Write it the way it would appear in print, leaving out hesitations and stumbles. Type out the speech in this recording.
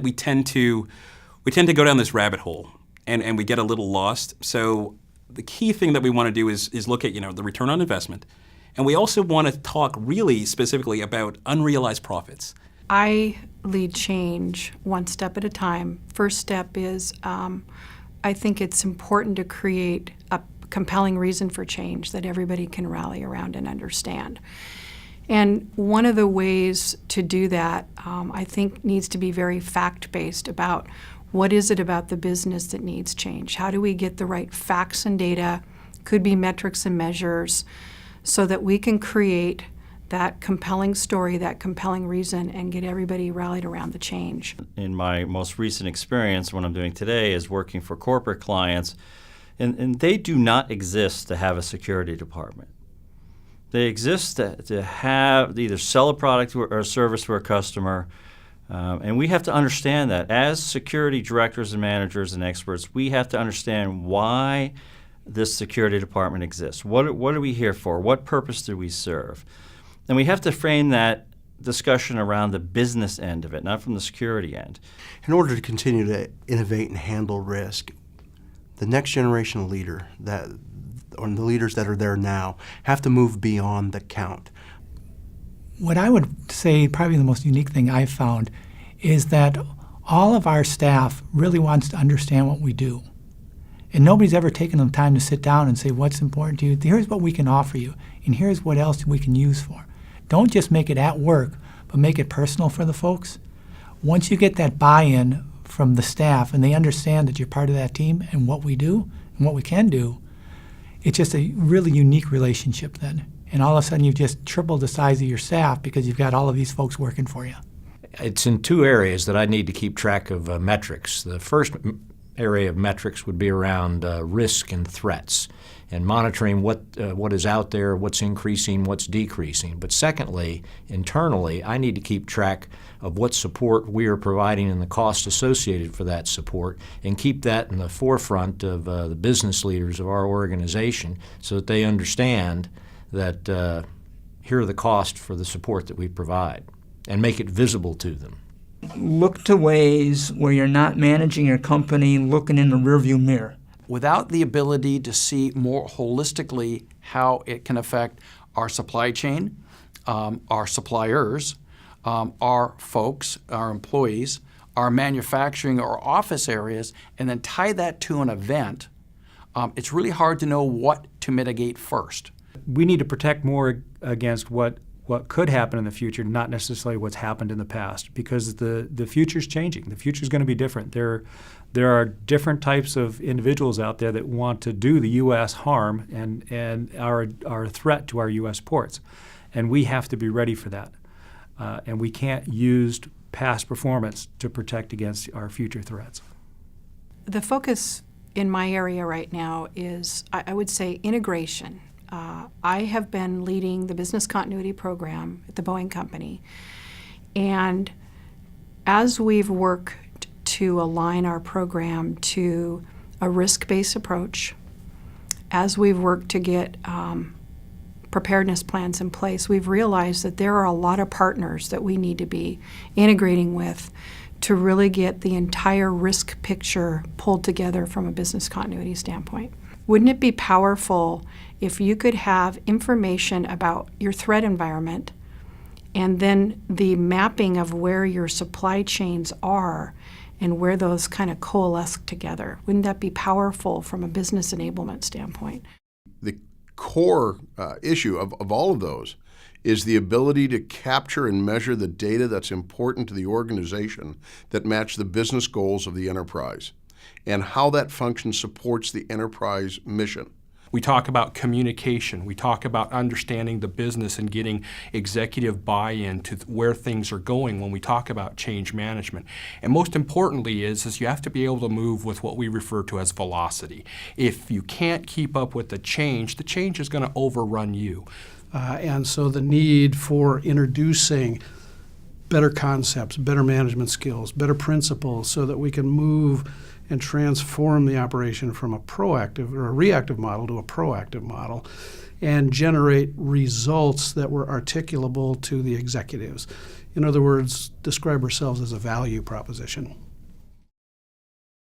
We tend to go down this rabbit hole and we get a little lost. So the key thing that we want to do is look at the return on investment. And we also want to talk really specifically about unrealized profits. I lead change one step at a time. First step is I think it's important to create a compelling reason for change that everybody can rally around and understand. And one of the ways to do that, I think, needs to be very fact-based about what is it about the business that needs change? How do we get the right facts and data, could be metrics and measures, so that we can create that compelling story, that compelling reason, and get everybody rallied around the change. In my most recent experience, what I'm doing today is working for corporate clients, and they do not exist to have a security department. They exist to have either sell a product or a service to a customer, and we have to understand that. As security directors and managers and experts, we have to understand why this security department exists. What are we here for? What purpose do we serve? And we have to frame that discussion around the business end of it, not from the security end. In order to continue to innovate and handle risk, the next generation leader, or the leaders that are there now, have to move beyond the count. What I would say probably the most unique thing I've found is that all of our staff really wants to understand what we do. And nobody's ever taken the time to sit down and say, what's important to you? Here's what we can offer you, and here's what else we can use for. Don't just make it at work, but make it personal for the folks. Once you get that buy-in from the staff and they understand that you're part of that team and what we do and what we can do, it's just a really unique relationship then. And all of a sudden you've just tripled the size of your staff because you've got all of these folks working for you. It's in two areas that I need to keep track of metrics. The first area of metrics would be around risk and threats and monitoring what is out there, what's increasing, what's decreasing. But secondly, internally, I need to keep track of what support we are providing and the cost associated for that support, and keep that in the forefront of the business leaders of our organization so that they understand that here are the costs for the support that we provide, and make it visible to them. Look to ways where you're not managing your company looking in the rearview mirror. Without the ability to see more holistically how it can affect our supply chain, our suppliers, our folks, our employees, our manufacturing or office areas, and then tie that to an event, it's really hard to know what to mitigate first. We need to protect more against what could happen in the future, not necessarily what's happened in the past, because the future's changing. The future's going to be different. There are different types of individuals out there that want to do the U.S. harm and are a threat to our U.S. ports. And we have to be ready for that. And we can't use past performance to protect against our future threats. The focus in my area right now is, I would say, integration. I have been leading the business continuity program at the Boeing Company, and as we've worked to align our program to a risk-based approach, as we've worked to get preparedness plans in place, we've realized that there are a lot of partners that we need to be integrating with to really get the entire risk picture pulled together from a business continuity standpoint. Wouldn't it be powerful if you could have information about your threat environment and then the mapping of where your supply chains are and where those kind of coalesce together? Wouldn't that be powerful from a business enablement standpoint? The core issue of all of those is the ability to capture and measure the data that's important to the organization that match the business goals of the enterprise, and how that function supports the enterprise mission. We talk about communication. We talk about understanding the business and getting executive buy-in to where things are going when we talk about change management. And most importantly is you have to be able to move with what we refer to as velocity. If you can't keep up with the change is going to overrun you. And so the need for introducing better concepts, better management skills, better principles so that we can move and transform the operation from a proactive or a reactive model to a proactive model and generate results that were articulable to the executives. In other words, describe ourselves as a value proposition.